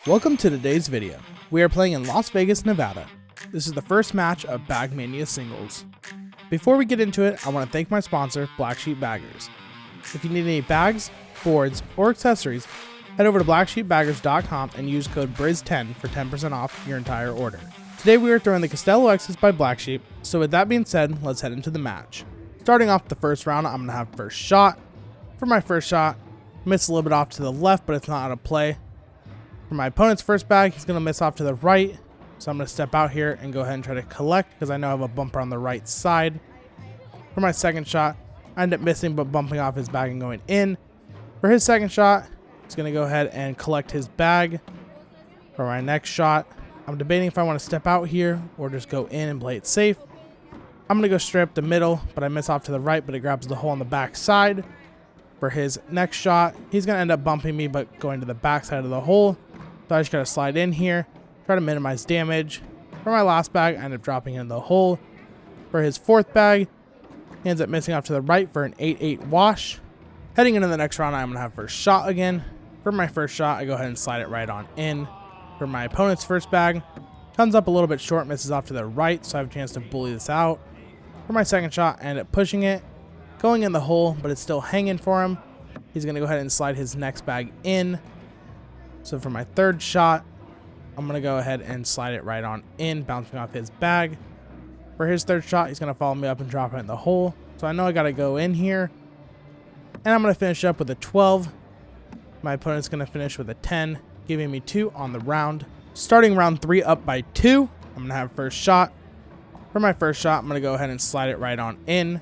Welcome to today's video. We are playing in Las Vegas, Nevada. This is the first match of Bag Mania singles. Before we get into it, I want to thank my sponsor, Black Sheep Baggers. If you need any bags, boards, or accessories, head over to blacksheepbaggers.com and use code BRIZ10 for 10% off your entire order. Today we are throwing the Costello X's by Black Sheep, so with that being said, let's head into the match. Starting off the first round, I'm going to have first shot. For my first shot, miss a little bit off to the left, but it's not out of play. For my opponent's first bag, he's going to miss off to the right, so I'm going to step out here and go ahead and try to collect because I know I have a bumper on the right side. For my second shot, I end up missing but bumping off his bag and going in. For his second shot, he's going to go ahead and collect his bag. For my next shot, I'm debating if I want to step out here or just go in and play it safe. I'm going to go straight up the middle, but I miss off to the right, but it grabs the hole on the back side. For his next shot, he's going to end up bumping me but going to the back side of the hole. So I just got to slide in here, try to minimize damage. For my last bag, I end up dropping in the hole. For his fourth bag, he ends up missing off to the right for an 8-8 wash. Heading into the next round, I'm going to have first shot again. For my first shot, I go ahead and slide it right on in. For my opponent's first bag, comes up a little bit short, misses off to the right, so I have a chance to bully this out. For my second shot, I end up pushing it, going in the hole, but it's still hanging for him. He's going to go ahead and slide his next bag in. So for my third shot, I'm going to go ahead and slide it right on in, bouncing off his bag. For his third shot, he's going to follow me up and drop it in the hole. So I know I got to go in here. And I'm going to finish up with a 12. My opponent's going to finish with a 10, giving me 2 on the round. Starting round 3 up by 2, I'm going to have first shot. For my first shot, I'm going to go ahead and slide it right on in.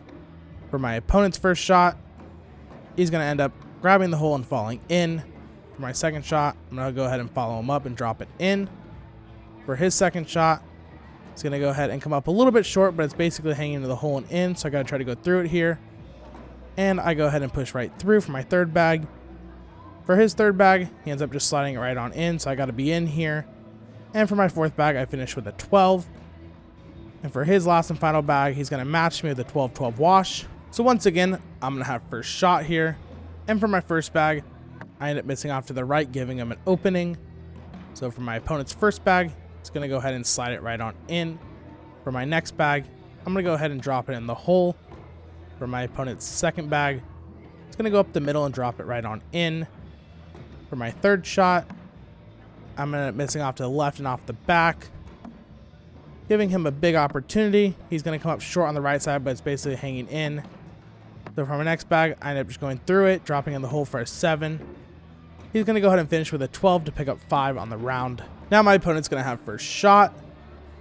For my opponent's first shot, he's going to end up grabbing the hole and falling in. For my second shot, I'm going to go ahead and follow him up and drop it in. For his second shot, he's going to go ahead and come up a little bit short, but it's basically hanging into the hole and in, so I got to try to go through it here. And I go ahead and push right through for my third bag. For his third bag, he ends up just sliding it right on in, so I got to be in here. And for my fourth bag, I finish with a 12. And for his last and final bag, he's going to match me with a 12-12 wash. So once again, I'm going to have first shot here. And for my first bag, I end up missing off to the right, giving him an opening. So for my opponent's first bag, it's going to go ahead and slide it right on in. For my next bag, I'm going to go ahead and drop it in the hole. For my opponent's second bag, it's going to go up the middle and drop it right on in. For my third shot, I'm going to end up missing off to the left and off the back, giving him a big opportunity. He's going to come up short on the right side, but it's basically hanging in. So for my next bag, I end up just going through it, dropping in the hole for a 7. He's going to go ahead and finish with a 12 to pick up 5 on the round. Now my opponent's going to have first shot.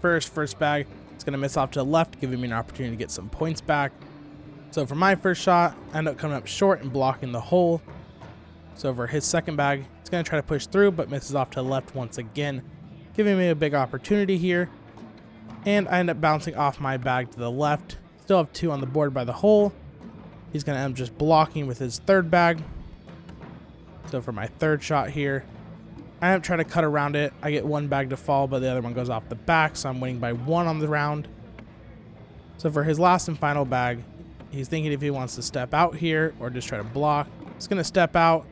First bag, it's going to miss off to the left, giving me an opportunity to get some points back. So for my first shot, I end up coming up short and blocking the hole. So for his second bag, it's going to try to push through, but misses off to the left once again, giving me a big opportunity here. And I end up bouncing off my bag to the left. Still have 2 on the board by the hole. He's going to end up just blocking with his third bag. So for my third shot here, I end up trying to cut around it. I get 1 bag to fall, but the other one goes off the back, so I'm winning by 1 on the round. So for his last and final bag, he's thinking if he wants to step out here or just try to block. He's going to step out,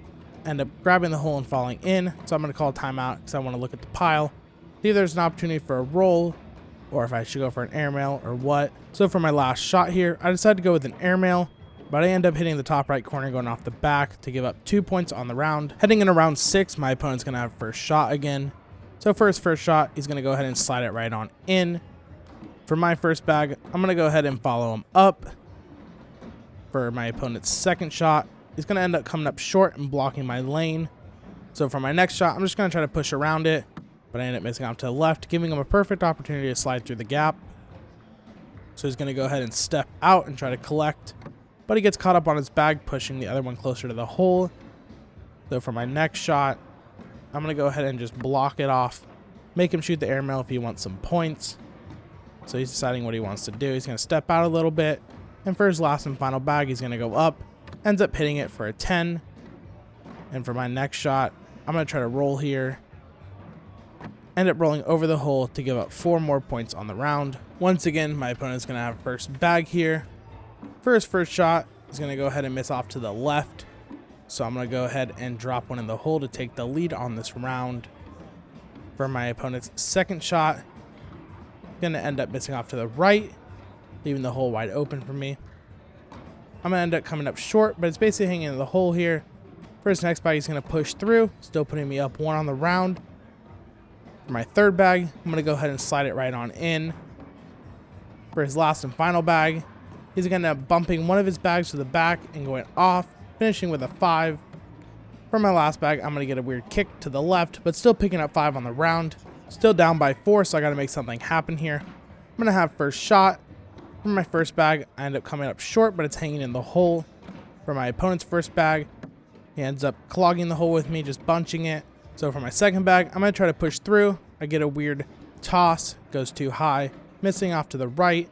end up grabbing the hole and falling in. So I'm going to call a timeout because I want to look at the pile, see if there's an opportunity for a roll or if I should go for an airmail or what. So for my last shot here, I decided to go with an airmail, but I end up hitting the top right corner going off the back to give up 2 points on the round. Heading into round 6, my opponent's going to have first shot again. So for his first shot, he's going to go ahead and slide it right on in. For my first bag, I'm going to go ahead and follow him up. For my opponent's second shot, he's going to end up coming up short and blocking my lane. So for my next shot, I'm just going to try to push around it, but I end up missing off to the left, giving him a perfect opportunity to slide through the gap. So he's going to go ahead and step out and try to collect, but he gets caught up on his bag, pushing the other one closer to the hole. So for my next shot, I'm going to go ahead and just block it off, make him shoot the airmail if he wants some points. So he's deciding what he wants to do. He's going to step out a little bit, and for his last and final bag, he's going to go up, ends up hitting it for a 10. And for my next shot, I'm going to try to roll here, end up rolling over the hole to give up 4 more points on the round. Once again, my opponent's going to have first bag here. For his first shot, he's going to go ahead and miss off to the left. So I'm going to go ahead and drop one in the hole to take the lead on this round. For my opponent's second shot, going to end up missing off to the right, leaving the hole wide open for me. I'm going to end up coming up short, but it's basically hanging in the hole here. For his next bag, he's going to push through, still putting me up 1 on the round. For my third bag, I'm going to go ahead and slide it right on in. For his last and final bag, he's going to end up bumping one of his bags to the back and going off, finishing with a 5. For my last bag, I'm going to get a weird kick to the left, but still picking up 5 on the round. Still down by 4, so I got to make something happen here. I'm going to have first shot. For my first bag, I end up coming up short, but it's hanging in the hole. For my opponent's first bag, he ends up clogging the hole with me, just bunching it. So for my second bag, I'm going to try to push through. I get a weird toss, goes too high, missing off to the right.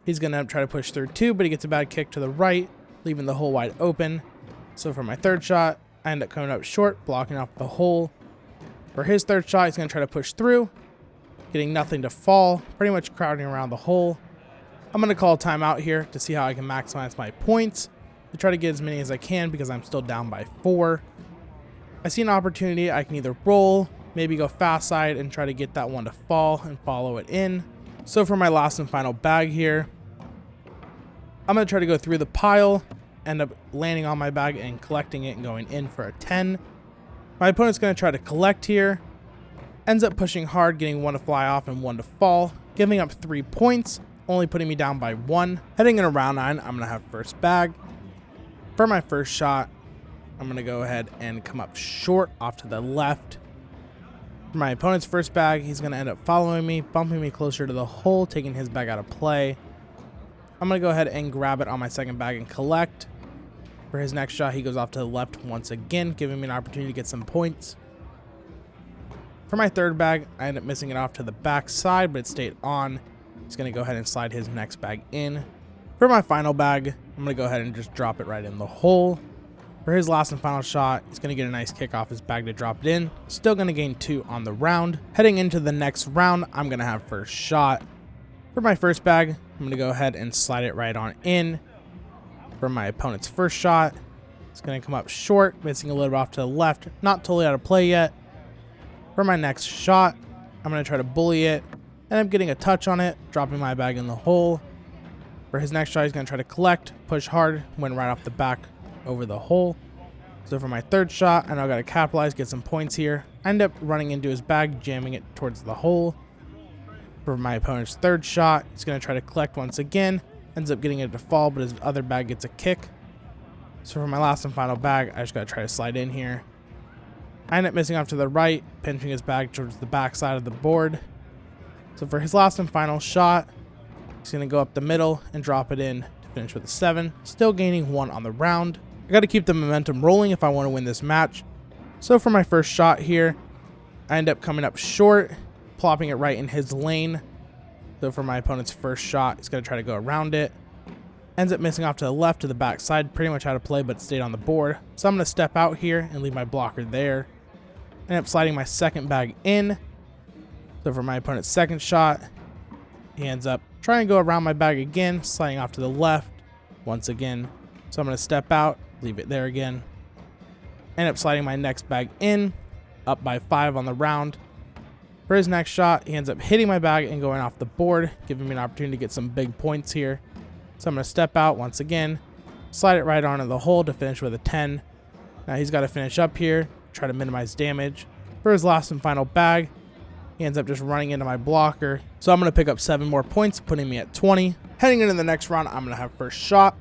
He's going to try to push through too, but he gets a bad kick to the right, leaving the hole wide open. So for my third shot, I end up coming up short, blocking off the hole. For his third shot, he's going to try to push through, getting nothing to fall, pretty much crowding around the hole. I'm going to call a timeout here to see how I can maximize my points, to try to get as many as I can because I'm still down by 4. I see an opportunity. I can either roll, maybe go fast side and try to get that one to fall and follow it in. So for my last and final bag here, I'm going to try to go through the pile, end up landing on my bag and collecting it and going in for a 10. My opponent's going to try to collect here, ends up pushing hard, getting 1 to fly off and 1 to fall, giving up 3 points, only putting me down by 1. Heading into round 9, I'm going to have first bag. For my first shot, I'm going to go ahead and come up short off to the left. For my opponent's first bag, he's going to end up following me, bumping me closer to the hole, taking his bag out of play. I'm going to go ahead and grab it on my second bag and collect. For his next shot, he goes off to the left once again, giving me an opportunity to get some points. For my third bag, I end up missing it off to the back side, but it stayed on. He's going to go ahead and slide his next bag in. For my final bag, I'm going to go ahead and just drop it right in the hole. For his last and final shot, he's going to get a nice kick off his bag to drop it in. Still going to gain 2 on the round. Heading into the next round, I'm going to have first shot. For my first bag, I'm going to go ahead and slide it right on in. For my opponent's first shot, it's going to come up short, missing a little bit off to the left. Not totally out of play yet. For my next shot, I'm going to try to bully it. And I'm getting a touch on it, dropping my bag in the hole. For his next shot, he's going to try to collect, push hard, went right off the back over the hole. So for my third shot, I know I got to capitalize, get some points here. I end up running into his bag, jamming it towards the hole. For my opponent's third shot, he's going to try to collect once again. Ends up getting it to fall, but his other bag gets a kick. So for my last and final bag, I just got to try to slide in here. I end up missing off to the right, pinching his bag towards the back side of the board. So for his last and final shot, he's going to go up the middle and drop it in to finish with a 7. Still gaining 1 on the round. I got to keep the momentum rolling if I want to win this match. So for my first shot here, I end up coming up short, plopping it right in his lane. So for my opponent's first shot, he's going to try to go around it. Ends up missing off to the left to the back side, pretty much out of play, but stayed on the board. So I'm going to step out here and leave my blocker there. End up sliding my second bag in. So for my opponent's second shot, he ends up trying to go around my bag again, sliding off to the left once again. So I'm going to step out, leave it there again. End up sliding my next bag in, up by 5 on the round. For his next shot, he ends up hitting my bag and going off the board, giving me an opportunity to get some big points here. So I'm going to step out once again, slide it right onto the hole to finish with a 10. Now he's got to finish up here, try to minimize damage. For his last and final bag, he ends up just running into my blocker. So I'm going to pick up 7 more points, putting me at 20. Heading into the next round, I'm going to have first shot.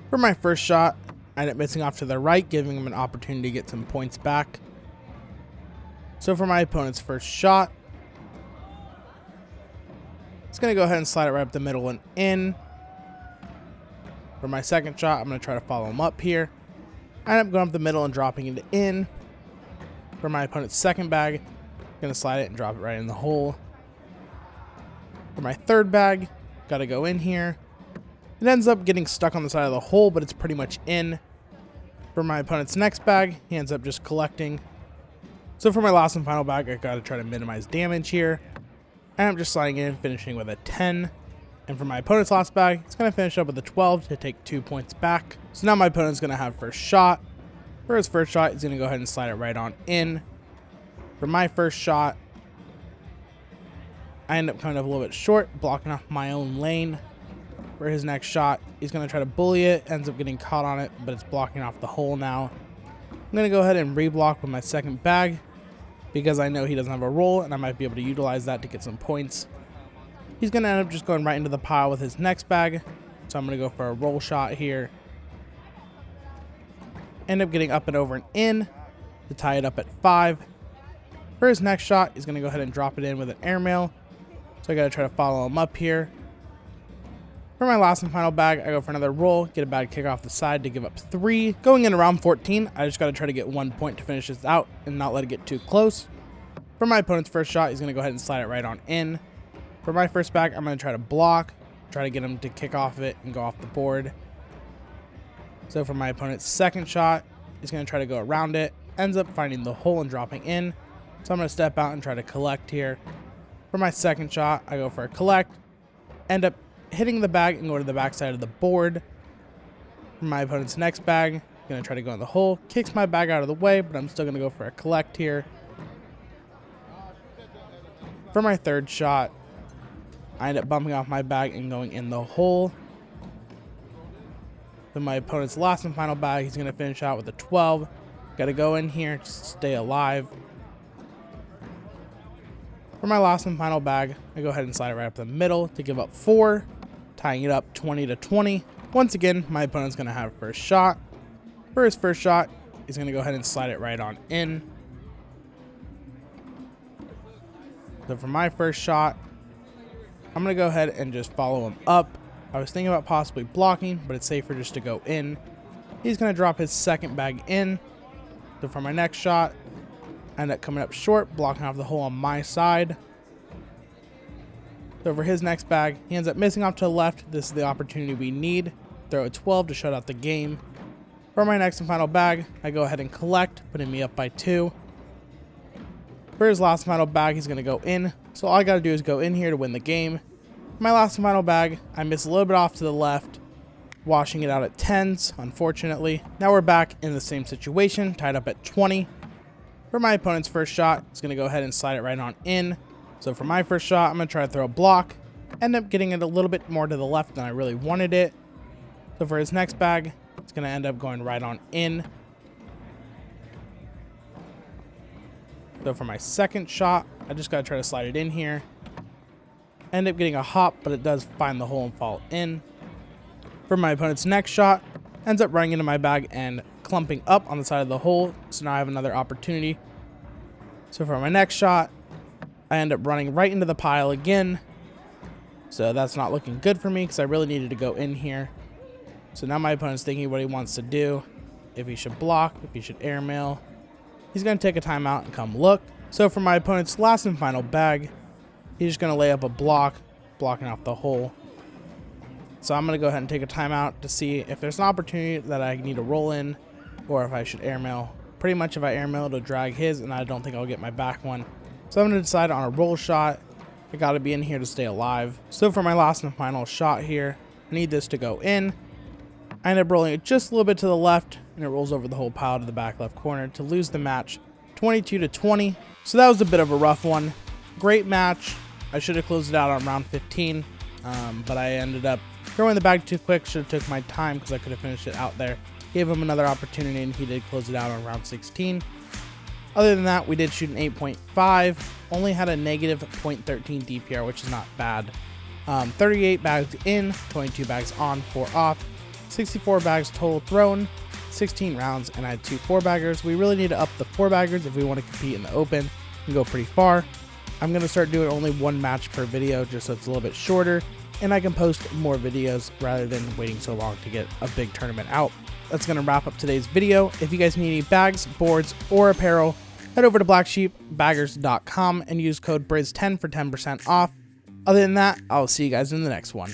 For my first shot, I end up missing off to the right, giving him an opportunity to get some points back. So for my opponent's first shot, it's going to go ahead and slide it right up the middle and in. For my second shot, I'm going to try to follow him up here. I end up going up the middle and dropping it in. For my opponent's second bag, going to slide it and drop it right in the hole. For my third bag, got to go in here. It ends up getting stuck on the side of the hole, but it's pretty much in. For my opponent's next bag, he ends up just collecting. So for my last and final bag, I got to try to minimize damage here. And I'm just sliding in, finishing with a 10. And for my opponent's last bag, it's going to finish up with a 12 to take 2 points back. So now my opponent's going to have first shot. For his first shot, he's going to go ahead and slide it right on in. For my first shot, I end up coming up a little bit short, blocking off my own lane. For his next shot, he's going to try to bully it, ends up getting caught on it, but it's blocking off the hole now. I'm going to go ahead and reblock with my second bag because I know he doesn't have a roll and I might be able to utilize that to get some points. He's going to end up just going right into the pile with his next bag, so I'm going to go for a roll shot here. End up getting up and over and in to tie it up at 5. For his next shot, he's going to go ahead and drop it in with an airmail, so I got to try to follow him up here. For my last and final bag, I go for another roll, get a bad kick off the side to give up 3. Going into round 14, I just got to try to get 1 point to finish this out and not let it get too close. For my opponent's first shot, he's going to go ahead and slide it right on in. For my first bag, I'm going to try to block, try to get him to kick off it and go off the board. So for my opponent's second shot, he's going to try to go around it, ends up finding the hole and dropping in. So I'm going to step out and try to collect here. For my second shot, I go for a collect, end up hitting the bag and go to the back side of the board. For my opponent's next bag, going to try to go in the hole, kicks my bag out of the way, but I'm still going to go for a collect here. For my third shot, I end up bumping off my bag and going in the hole. Then my opponent's last and final bag, he's going to finish out with a 12. Got to go in here just to stay alive. For my last and final bag, I go ahead and slide it right up the middle to give up 4, tying it up 20-20. Once again, my opponent's going to have first shot. For his first shot, he's going to go ahead and slide it right on in. So for my first shot, I'm going to go ahead and just follow him up. I was thinking about possibly blocking, but it's safer just to go in. He's going to drop his second bag in. So for my next shot, I end up coming up short, blocking off the hole on my side. So for his next bag, he ends up missing off to the left. This is the opportunity we need. Throw a 12 to shut out the game. For my next and final bag, I go ahead and collect, putting me up by 2. For his last and final bag, he's going to go in. So all I got to do is go in here to win the game. For my last and final bag, I miss a little bit off to the left, washing it out at 10s, unfortunately. Now we're back in the same situation, tied up at 20. For my opponent's first shot, he's going to go ahead and slide it right on in. So for my first shot, I'm going to try to throw a block. End up getting it a little bit more to the left than I really wanted it. So for his next bag, it's going to end up going right on in. So for my second shot, I just got to try to slide it in here. End up getting a hop, but it does find the hole and fall in. For my opponent's next shot, ends up running into my bag and clumping up on the side of the hole. So now I have another opportunity. So for my next shot, I end up running right into the pile again. So that's not looking good for me because I really needed to go in here. So now my opponent's thinking what he wants to do. If he should block, if he should airmail. He's going to take a timeout and come look. So for my opponent's last and final bag, he's just going to lay up a block, blocking off the hole. So I'm going to go ahead and take a timeout to see if there's an opportunity that I need to roll in or if I should airmail. Pretty much if I airmail, it'll drag his and I don't think I'll get my back one. So I'm going to decide on a roll shot. I got to be in here to stay alive. So for my last and final shot here, I need this to go in. I end up rolling it just a little bit to the left and it rolls over the whole pile to the back left corner to lose the match 22-20. So that was a bit of a rough one. Great match. I should have closed it out on round 15, but I ended up throwing the bag too quick. Should have took my time because I could have finished it out there. Gave him another opportunity and he did close it out on round 16. Other than that, we did shoot an 8.5, only had a negative 0.13 DPR, which is not bad. 38 bags in, 22 bags on, 4 off, 64 bags total thrown, 16 rounds, and I had 2 4-baggers. We really need to up the 4-baggers if we want to compete in the open and go pretty far. I'm going to start doing only 1 match per video just so it's a little bit shorter, and I can post more videos rather than waiting so long to get a big tournament out. That's going to wrap up today's video. If you guys need any bags, boards, or apparel, head over to blacksheepbaggers.com and use code BRIZ10 for 10% off. Other than that, I'll see you guys in the next one.